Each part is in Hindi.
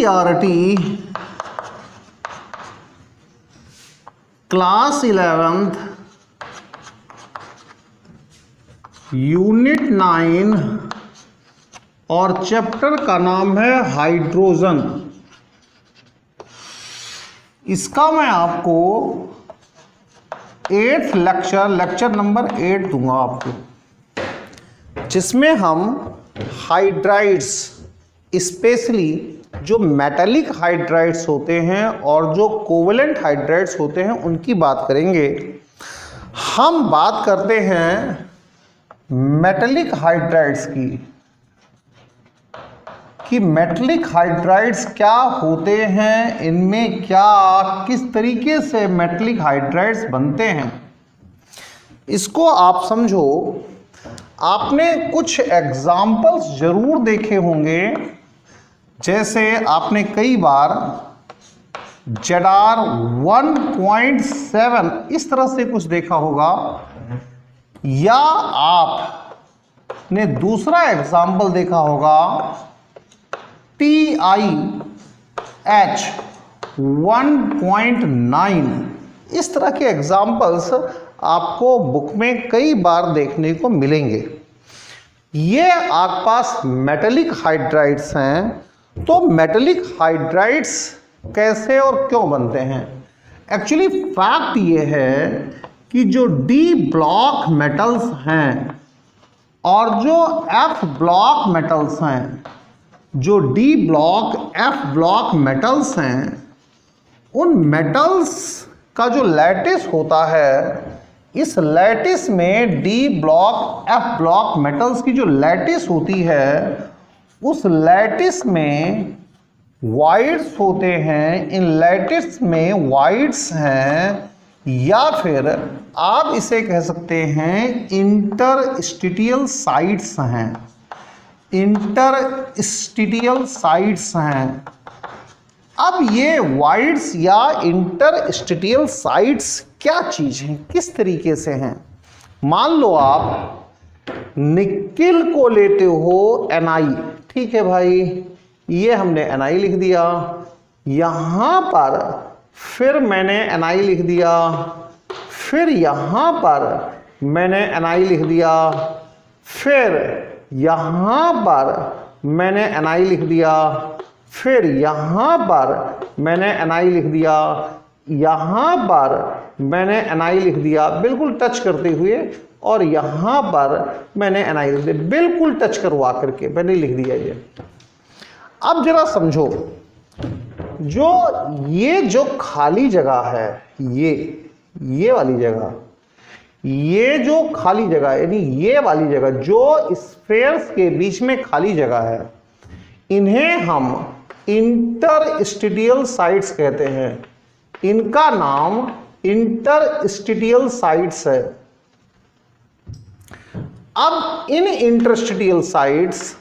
एनसीईआरटी क्लास 11th यूनिट 9 और चैप्टर का नाम है हाइड्रोजन। इसका मैं आपको 8th लेक्चर नंबर 8 दूंगा आपको, जिसमें हम हाइड्राइड्स, स्पेशली जो मेटालिक हाइड्राइड्स होते हैं और जो कोवेलेंट हाइड्राइड्स होते हैं उनकी बात करेंगे। हम बात करते हैं मेटालिक हाइड्राइड्स की, कि मेटालिक हाइड्राइड्स क्या होते हैं, इनमें क्या किस तरीके से मेटालिक हाइड्राइड्स बनते हैं, इसको आप समझो। आपने कुछ एग्जाम्पल्स जरूर देखे होंगे, जैसे आपने कई बार ZR 1.7 इस तरह से कुछ देखा होगा, या आपने दूसरा एग्जाम्पल देखा होगा TiH 1.9। इस तरह के एग्जाम्पल्स आपको बुक में कई बार देखने को मिलेंगे। ये आपके पास मेटालिक हाइड्राइड्स हैं। तो मेटालिक हाइड्राइड्स कैसे और क्यों बनते हैं? एक्चुअली फैक्ट ये है कि जो डी ब्लॉक मेटल्स हैं और जो एफ ब्लॉक मेटल्स हैं, जो D block F block metals हैं, उन मेटल्स का जो लैटिस होता है, इस लैटिस में D block F block metals की जो लैटिस होती है, उस लैटिस में वाइड्स होते हैं। इन लैटिस में वाइड्स हैं, या फिर आप इसे कह सकते हैं इंटरस्टिशियल साइट्स हैं। इंटरस्टिशियल साइट्स हैं। अब ये वाइड्स या इंटरस्टिशियल साइट्स क्या चीज हैं, किस तरीके से हैं? मान लो आप निकिल को लेते हो Ni, ठीक है भाई, ये हमने Ni लिख दिया, यहां पर फिर मैंने Ni लिख दिया, फिर यहां पर मैंने Ni लिख दिया, फिर यहां पर मैंने Ni लिख दिया, फिर यहां पर मैंने Ni लिख दिया, यहां पर मैंने Ni लिख दिया बिल्कुल टच करते हुए, और यहां पर मैंने Ni लिख दिया बिल्कुल टच करवा करके मैंने लिख दिया ये। अब जरा समझो, जो खाली जगह है, ये वाली जगह, ये जो खाली जगह यानी ये वाली जगह, जो स्फेयर्स के बीच में खाली जगह है, इन्हें हम इंटरस्टिशियल साइट्स कहते हैं। इनका नाम इंटरस्टिशियल साइट्स है। अब इन इंटरस्टिशियल साइट्स,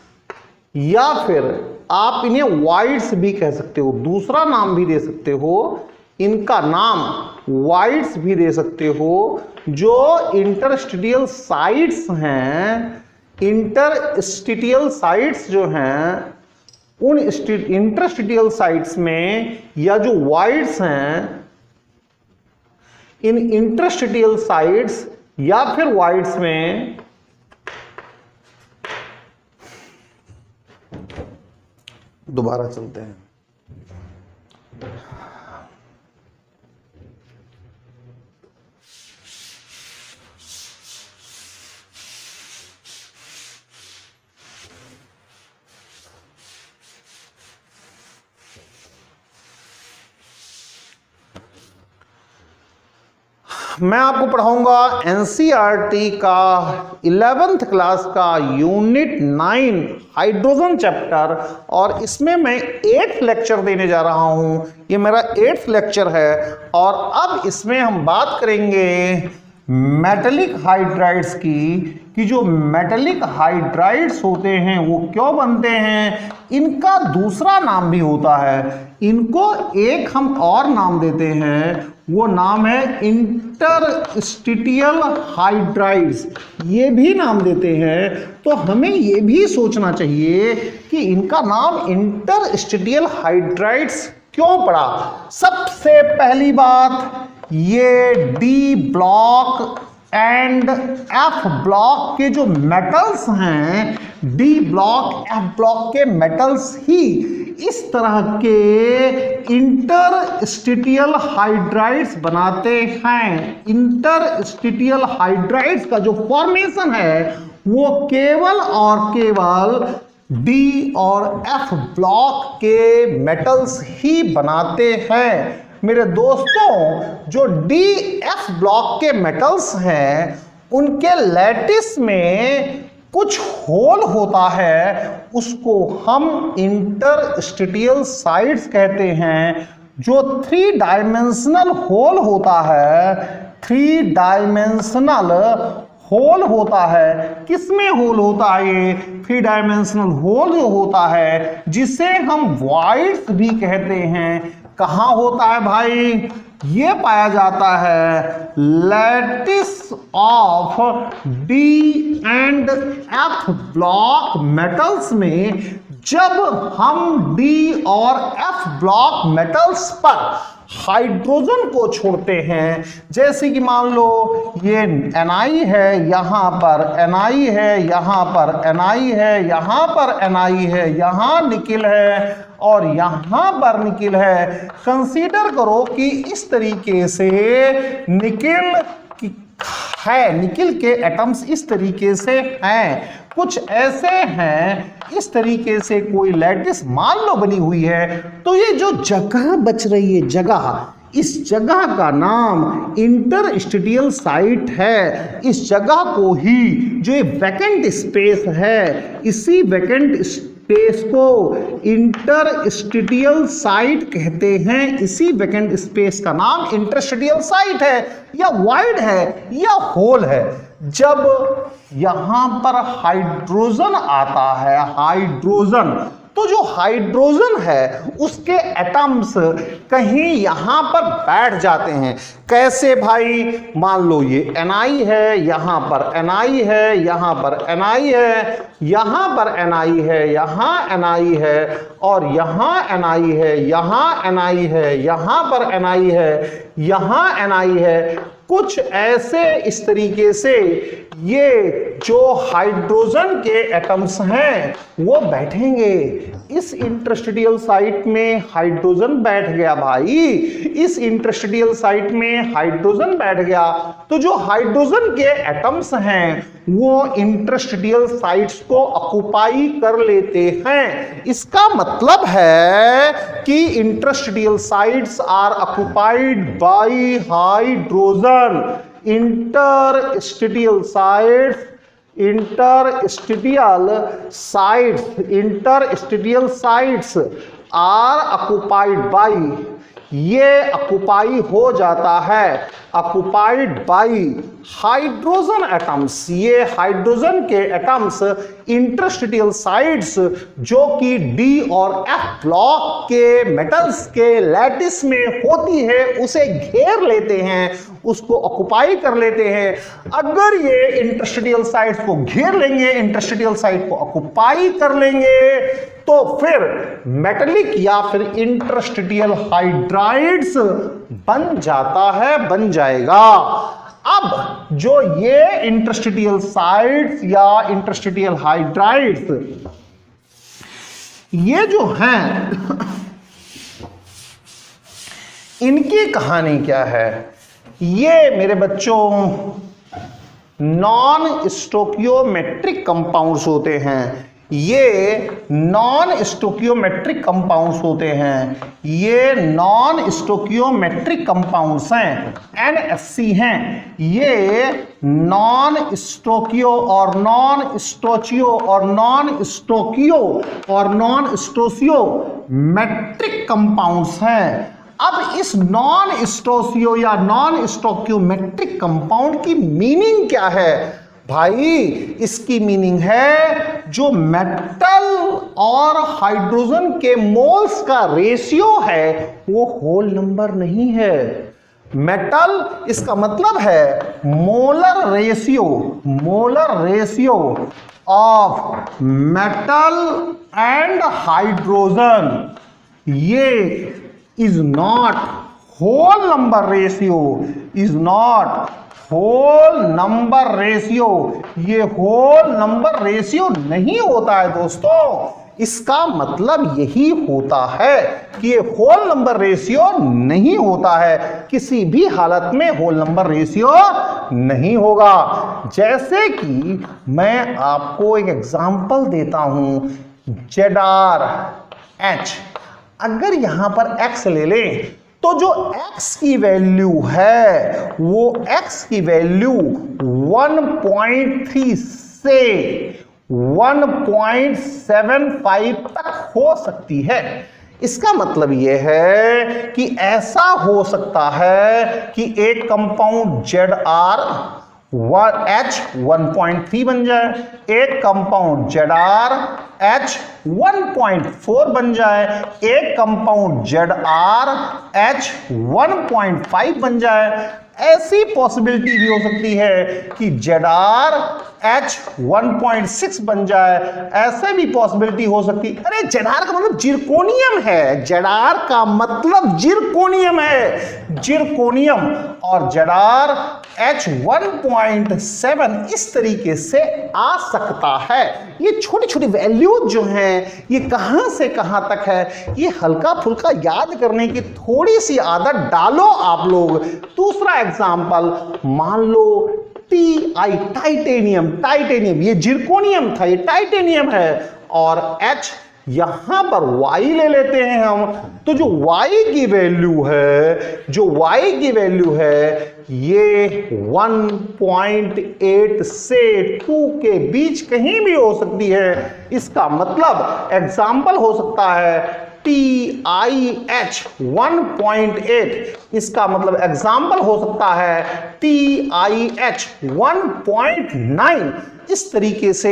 या फिर आप इन्हें वाइड्स भी कह सकते हो, दूसरा नाम भी दे सकते हो, इनका नाम वाइड्स भी दे सकते हो। जो इंटरस्टिशियल साइट्स हैं, इंटरस्टिशियल साइट्स जो हैं, उन इंटरस्टिशियल साइट्स में या जो वाइड्स हैं, इन इंटरस्टिशियल साइट्स या फिर वाइड्स में दोबारा चलते हैं। मैं आपको पढ़ाऊंगा एनसीईआरटी का 11th क्लास का यूनिट 9 हाइड्रोजन चैप्टर, और इसमें मैं 8th लेक्चर देने जा रहा हूं। ये मेरा 8th लेक्चर है, और अब इसमें हम बात करेंगे मेटालिक हाइड्राइड्स की, कि जो मेटालिक हाइड्राइड्स होते हैं वो क्यों बनते हैं। इनका दूसरा नाम भी होता है, इनको एक हम और नाम देते हैं, वो नाम है इंटरस्टिशियल हाइड्राइड्स। ये भी नाम देते हैं। तो हमें ये भी सोचना चाहिए कि इनका नाम इंटरस्टिशियल हाइड्राइड्स क्यों पड़ा। सबसे पहली बात, ये D block and F block के जो मेटल्स हैं, डी ब्लॉक एफ ब्लॉक के मेटल्स ही इस तरह के इंटरस्टिशियल हाइड्राइड्स बनाते हैं। इंटरस्टिशियल हाइड्राइड्स का जो फॉर्मेशन है वो केवल और केवल डी और एफ ब्लॉक के मेटल्स ही बनाते हैं। मेरे दोस्तों, जो डी एफ ब्लॉक के मेटल्स हैं उनके लैटिस में कुछ होल होता है, उसको हम इंटरस्टिशियल साइड्स कहते हैं। जो 3 डायमेंशनल होल होता है, 3 डायमेंशनल होल होता है। किसमें होल होता है ये 3 डायमेंशनल होल जो होता है, जिसे हम वॉइड्स भी कहते हैं। कहाँ होता है भाई? ये पाया जाता है lattice of D and F block metals में। जब हम डी और एफ ब्लॉक मेटल्स पर हाइड्रोजन को छोड़ते हैं, जैसे कि मान लो ये Ni है, यहाँ पर Ni है, यहाँ पर Ni है, यहाँ पर Ni है, यहाँ निकिल है और यहाँ पर निकिल है। कंसीडर करो कि इस तरीके से निकिल है, निकिल के एटम्स इस तरीके से हैं, कुछ ऐसे हैं, इस तरीके से कोई लैटिस मान लो बनी हुई है। तो ये जो जगह बच रही है, जगह, इस जगह का नाम इंटरस्टिशियल साइट है। इस जगह को ही, जो वैकेंट स्पेस है, इसी वैकेंट स्पेस को इंटरस्टिशियल साइट कहते हैं। इसी वैकेंट स्पेस का नाम इंटरस्टिशियल साइट है, या वाइड है, या होल है। जब यहां पर हाइड्रोजन आता है, हाइड्रोजन, तो जो हाइड्रोजन है उसके एटम्स कहीं यहां पर बैठ जाते हैं। कैसे भाई? मान लो ये Ni है, यहां पर Ni है, यहां पर Ni है, यहां पर Ni है, यहां Ni है और यहां Ni है, यहां Ni है, यहां पर Ni है, यहां Ni है। कुछ ऐसे इस तरीके से ये जो हाइड्रोजन के एटम्स हैं वो बैठेंगे। इस इंटरस्टिशियल साइट में हाइड्रोजन बैठ गया भाई, इस इंटरस्टिशियल साइट में हाइड्रोजन बैठ गया। तो जो हाइड्रोजन के एटम्स हैं वो इंटरस्टिशियल साइट्स को ऑक्युपाई कर लेते हैं। इसका मतलब है कि interstitial sites are occupied by hydrogen. Interstitial sites, interstitial sites are occupied by, ये ऑक्युपाई हो जाता है, ऑक्युपाइड बाय हाइड्रोजन एटम्स। ये हाइड्रोजन के एटम्स इंटरस्टिशियल साइट्स जो कि डी और एफ ब्लॉक के मेटल्स के लैटिस में होती है उसे घेर लेते हैं, उसको ऑक्युपाई कर लेते हैं। अगर ये इंटरस्टिशियल साइट्स को घेर लेंगे, इंटरस्टिशियल साइट को ऑक्युपाई कर लेंगे, तो फिर मेटलिक या फिर इंटरस्टिशियल हाइड्राइड्स बन जाता है, बन जाएगा। अब जो ये इंटरस्टिशियल साइट्स या इंटरस्टिशियल हाइड्राइड्स, ये जो हैं, इनकी कहानी क्या है? ये मेरे बच्चों नॉन स्टोकियोमेट्रिक कंपाउंड्स होते हैं। ये नॉन स्टोकियोमेट्रिक कंपाउंड्स होते हैं। ये नॉन स्टोकियोमेट्रिक कंपाउंड्स हैं, NSC हैं। ये नॉन स्टोकियो और नॉन स्टोचियो और नॉन स्टोकियो और नॉन स्टोसियो मेट्रिक कंपाउंड्स हैं। अब इस नॉन स्टोसियो या नॉन स्टोकियोमेट्रिक कंपाउंड की मीनिंग क्या है भाई? इसकी मीनिंग है जो मेटल और हाइड्रोजन के मोल्स का रेशियो है वो होल नंबर नहीं है। मेटल इसका मतलब है molar ratio of metal and hydrogen. ये is not whole number ratio, is not whole number ratio. ये होल नंबर रेशियो नहीं होता है दोस्तों। इसका मतलब यही होता है कि ये होल नंबर रेशियो नहीं होता है, किसी भी हालत में होल नंबर रेशियो नहीं होगा। जैसे कि मैं आपको एक एग्जांपल देता हूं, ZrH। अगर यहां पर X ले लें तो जो X की वैल्यू है वो X की वैल्यू 1.3 से 1.75 तक हो सकती है। इसका मतलब यह है कि ऐसा हो सकता है कि एक कंपाउंड ZrH 1.3 बन जाए, एक कंपाउंड ZrH 1.4 बन जाए, एक कंपाउंड ZrH 1.5 बन जाए। ऐसी पॉसिबिलिटी भी हो सकती है कि ZrH 1.6 बन जाए, ऐसे भी पॉसिबिलिटी हो सकती है। अरे ZR का मतलब जिरकोनियम है, ZR का मतलब जिरकोनियम है, जिरकोनियम। और ZrH 1.7 इस तरीके से आ सकता है। ये छोटी छोटी वैल्यूज जो हैं ये कहां से कहां तक है, ये हल्का फुल्का याद करने की थोड़ी सी आदत डालो आप लोग। दूसरा एग्जाम्पल, मान लो टाइटेनियम, ये जिरकोनियम था, ये टाइटेनियम है, और H यहां पर Y ले लेते हैं हम। तो जो Y की वैल्यू है ये 1.8 से 2 के बीच कहीं भी हो सकती है। इसका मतलब एग्जाम्पल हो सकता है TiH 1.8, इसका मतलब एग्जाम्पल हो सकता है TiH 1.9। इस तरीके से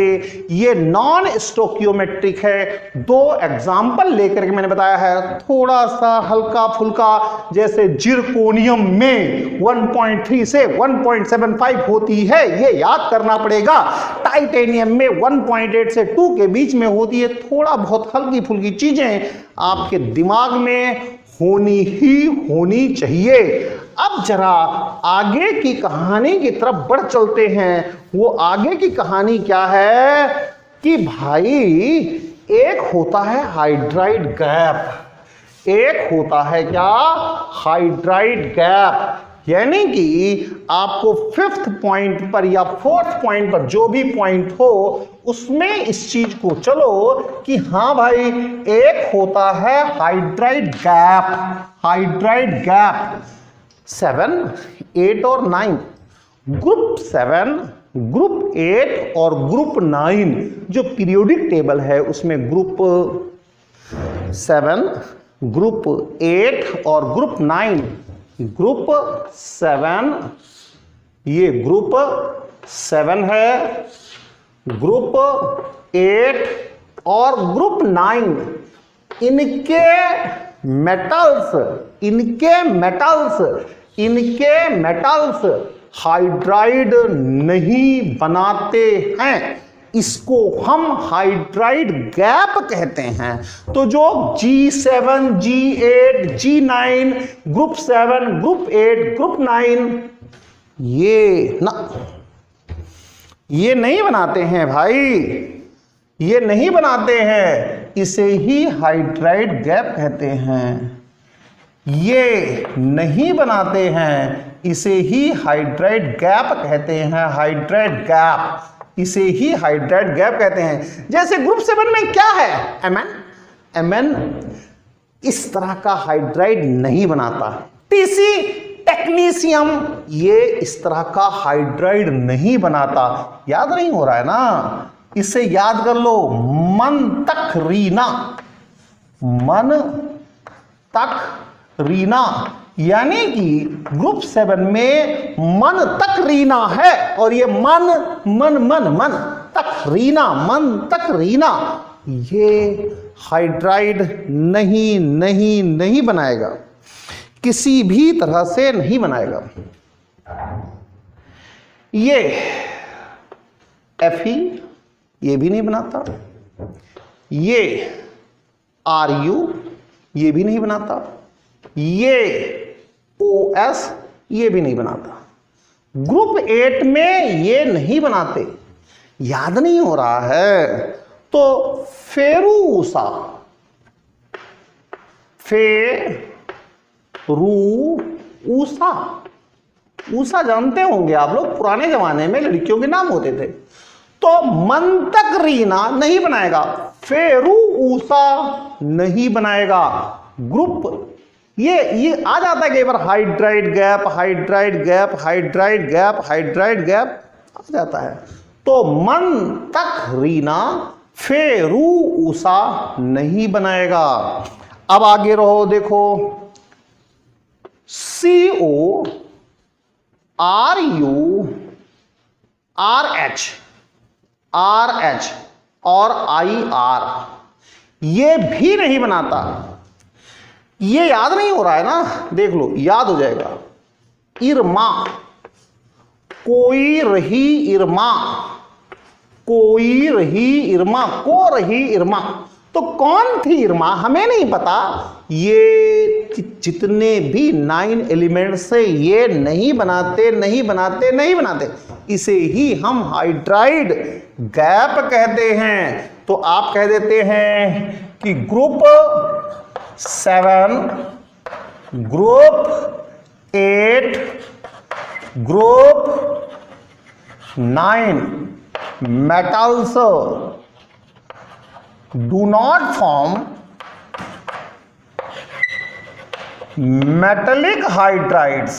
ये नॉन स्टोकियोमेट्रिक है। दो एग्जाम्पल लेकर के मैंने बताया है, थोड़ा सा हल्का फुल्का, जैसे जिरकोनियम में 1.3 से 1.75 होती है, ये याद करना पड़ेगा। टाइटेनियम में 1.8 से 2 के बीच में होती है। थोड़ा बहुत हल्की फुल्की चीजें आपके दिमाग में होनी चाहिए। अब जरा आगे की कहानी की तरफ बढ़ चलते हैं। वो आगे की कहानी क्या है कि भाई एक होता है हाइड्राइड गैप, एक होता है क्या, हाइड्राइड गैप। यानी कि आपको 5th पॉइंट पर या 4th पॉइंट पर जो भी पॉइंट हो उसमें इस चीज को चलो कि हाँ भाई एक होता है हाइड्राइड गैप 7, 8 और 9। ग्रुप 7, ग्रुप 8 और ग्रुप 9 जो पीरियोडिक टेबल है उसमें ग्रुप 7, ग्रुप 8 और ग्रुप 9। ग्रुप 7, ये ग्रुप 7 है, ग्रुप 8 और ग्रुप 9, इनके मेटल्स हाइड्राइड नहीं बनाते हैं। इसको हम हाइड्राइड गैप कहते हैं। तो जो G7, G8, G9, group 7, group 8, group 9 ये नहीं बनाते हैं भाई, ये नहीं बनाते हैं, इसे ही हाइड्राइड गैप कहते हैं। ये नहीं बनाते हैं, इसे ही हाइड्राइड गैप कहते हैं। हाइड्राइड गैप, इसे ही हाइड्राइड गैप कहते हैं। जैसे ग्रुप 7 में क्या है, Mn इस तरह का हाइड्राइड नहीं बनाता। Tc टेक्नीशियम ये इस तरह का हाइड्राइड नहीं बनाता। याद नहीं हो रहा है ना, इसे याद कर लो। मन तक रीना, यानी कि ग्रुप 7 में मन तक रीना है, और ये मन तक रीना ये हाइड्राइड नहीं बनाएगा। किसी भी तरह से नहीं बनाएगा। ये Fe ये भी नहीं बनाता, ये Ru ये भी नहीं बनाता, ये OS ये भी नहीं बनाता। ग्रुप 8 में ये नहीं बनाते। याद नहीं हो रहा है तो फेरूसा, फेरूसा, ऊषा जानते होंगे आप लोग, पुराने जमाने में लड़कियों के नाम होते थे। तो मंतक रीना नहीं बनाएगा, फेरू ऊषा नहीं बनाएगा। ग्रुप ये आ जाता है कई बार, hydride gap, hydride gap, hydride gap, hydride gap आ जाता है। तो मंतक रीना फेरू ऊषा नहीं बनाएगा। अब आगे रहो, देखो CO RU RH और IR ये भी नहीं बनाता। ये याद नहीं हो रहा है ना, देख लो याद हो जाएगा। इरमा, कोई रही इरमा, कोई रही इरमा, को रही इरमा। तो कौन थी इरमा हमें नहीं पता। ये जितने भी 9 एलिमेंट्स से ये नहीं बनाते, नहीं बनाते, नहीं बनाते। इसे ही हम हाइड्राइड गैप कहते हैं। तो आप कह देते हैं कि group 7, group 8, group 9 metals do not form metallic hydrides.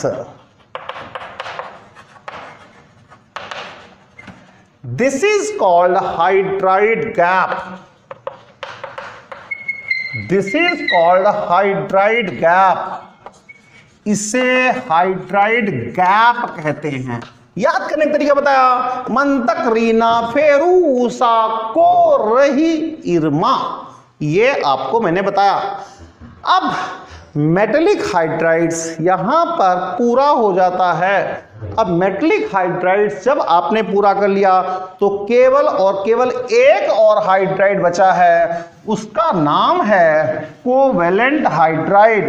This is called hydride gap. This is called hydride gap. इसे हाइड्राइड गैप कहते हैं। याद करने का तरीका बताया, मंतक रीना फेरू ऊषा को रही इरमा, ये आपको मैंने बताया। अब मेटेलिक हाइड्राइड्स यहां पर पूरा हो जाता है। अब मेटेलिक हाइड्राइड्स जब आपने पूरा कर लिया तो केवल और केवल एक और हाइड्राइड बचा है, उसका नाम है कोवेलेंट हाइड्राइड।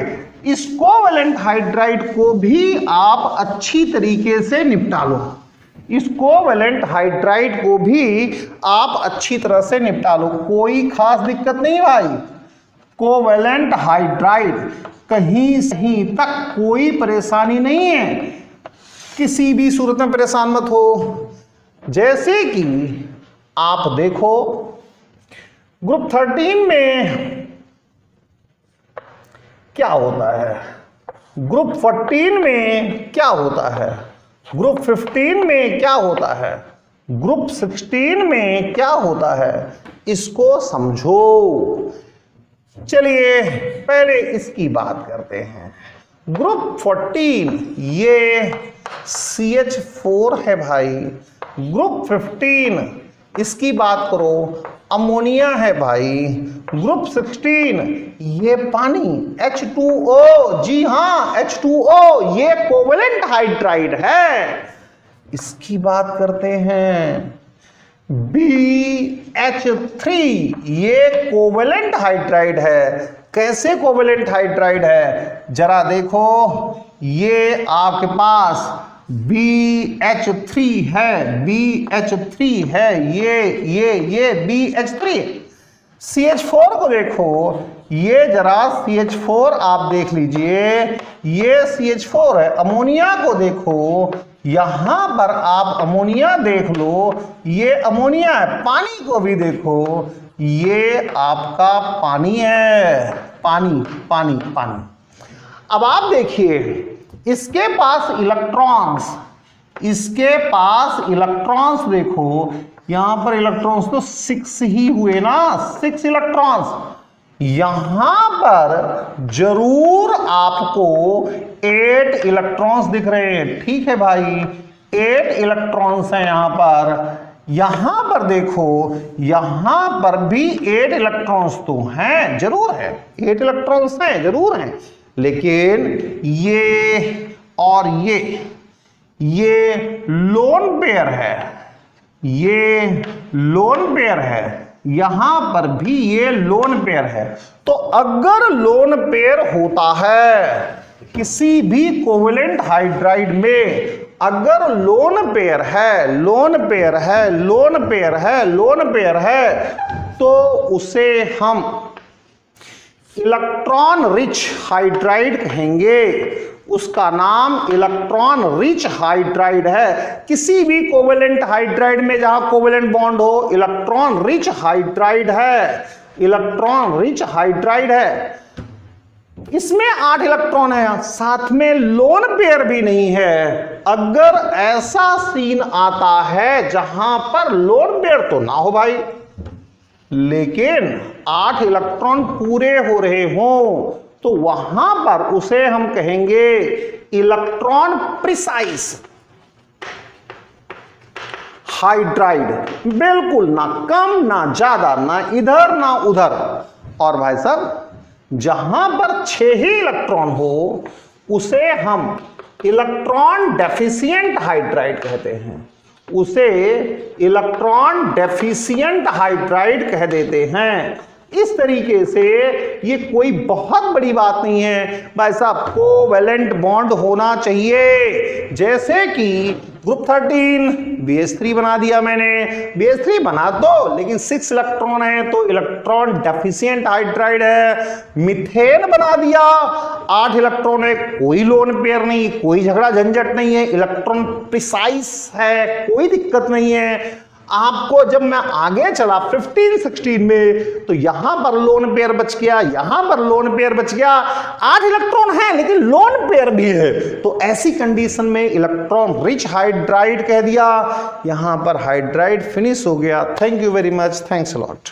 इस कोवेलेंट हाइड्राइड को भी आप अच्छी तरीके से निपटा लो। इस कोवेलेंट हाइड्राइड को भी आप अच्छी तरह से निपटा लो, कोई खास दिक्कत नहीं भाई। कोवेलेंट हाइड्राइड कहीं तक कोई परेशानी नहीं है, किसी भी सूरत में परेशान मत हो। जैसे कि आप देखो ग्रुप 13 में क्या होता है, ग्रुप 14 में क्या होता है, ग्रुप 15 में क्या होता है, ग्रुप 16 में क्या होता है, इसको समझो। चलिए पहले इसकी बात करते हैं। ग्रुप 14 ये CH4 है भाई। ग्रुप 15 इसकी बात करो, अमोनिया है भाई। ग्रुप 16 ये पानी H2O, जी हाँ H2O, ये कोवेलेंट हाइड्राइड है। इसकी बात करते हैं BH3, ये कोवेलेंट हाइड्राइड है। कैसे कोवेलेंट हाइड्राइड है जरा देखो, ये आपके पास BH3 है, BH3 है, ये BH3। CH4 को देखो, ये जरा CH4 आप देख लीजिए, ये CH4 है। अमोनिया को देखो, यहां पर आप अमोनिया देख लो, ये अमोनिया है। पानी को भी देखो, ये आपका पानी है, पानी पानी पानी। अब आप देखिए इसके पास इलेक्ट्रॉन्स, इसके पास इलेक्ट्रॉन्स देखो, यहां पर इलेक्ट्रॉन्स तो 6 ही हुए ना, 6 इलेक्ट्रॉन्स। यहां पर जरूर आपको 8 इलेक्ट्रॉन्स दिख रहे हैं, ठीक है भाई, 8 इलेक्ट्रॉन्स हैं यहां पर। यहां पर देखो, यहां पर भी 8 इलेक्ट्रॉन्स तो हैं, जरूर है, 8 इलेक्ट्रॉन्स हैं, जरूर हैं। लेकिन ये और ये लोन पेयर है, ये लोन पेयर है, यहां पर भी ये लोन पेयर है। तो अगर लोन पेयर होता है किसी भी कोवेलेंट हाइड्राइड में, अगर लोन पेयर है, लोन पेयर है, लोन पेयर है, लोन पेयर है, तो उसे हम इलेक्ट्रॉन रिच हाइड्राइड कहेंगे। उसका नाम इलेक्ट्रॉन रिच हाइड्राइड है। किसी भी कोवेलेंट हाइड्राइड में जहां कोवेलेंट बॉन्ड हो, इलेक्ट्रॉन रिच हाइड्राइड है, इलेक्ट्रॉन रिच हाइड्राइड है। इसमें 8 इलेक्ट्रॉन है, साथ में लोन पेयर भी नहीं है। अगर ऐसा सीन आता है जहां पर लोन पेयर तो ना हो भाई, लेकिन 8 इलेक्ट्रॉन पूरे हो रहे हों, तो वहां पर उसे हम कहेंगे इलेक्ट्रॉन प्रिसाइज हाइड्राइड। बिल्कुल ना कम ना ज्यादा, ना इधर ना उधर। और भाई साहब जहां पर 6 ही इलेक्ट्रॉन हो उसे हम इलेक्ट्रॉन डेफिशिएंट हाइड्राइड कहते हैं, उसे इलेक्ट्रॉन डेफिशिएंट हाइड्राइड कह देते हैं। इस तरीके से ये कोई बहुत बड़ी बात नहीं है भाई साहब, कोवेलेंट बॉन्ड होना चाहिए। जैसे कि ग्रुप 13 BH3 बना दिया मैंने, BH3 बना दो, लेकिन 6 इलेक्ट्रॉन है तो इलेक्ट्रॉन डेफिशिएंट हाइड्राइड है। मीथेन बना दिया, 8 इलेक्ट्रॉन है, कोई लोन पेयर नहीं, कोई झगड़ा झंझट नहीं है, इलेक्ट्रॉन प्रिसाइज है, कोई दिक्कत नहीं है। आपको जब मैं आगे चला 15-16 में, तो यहां पर लोन पेयर बच गया, यहां पर लोन पेयर बच गया। 8 इलेक्ट्रॉन है लेकिन लोन पेयर भी है, तो ऐसी कंडीशन में इलेक्ट्रॉन रिच हाइड्राइड कह दिया। यहां पर हाइड्राइड फिनिश हो गया। Thank you very much, thanks a lot.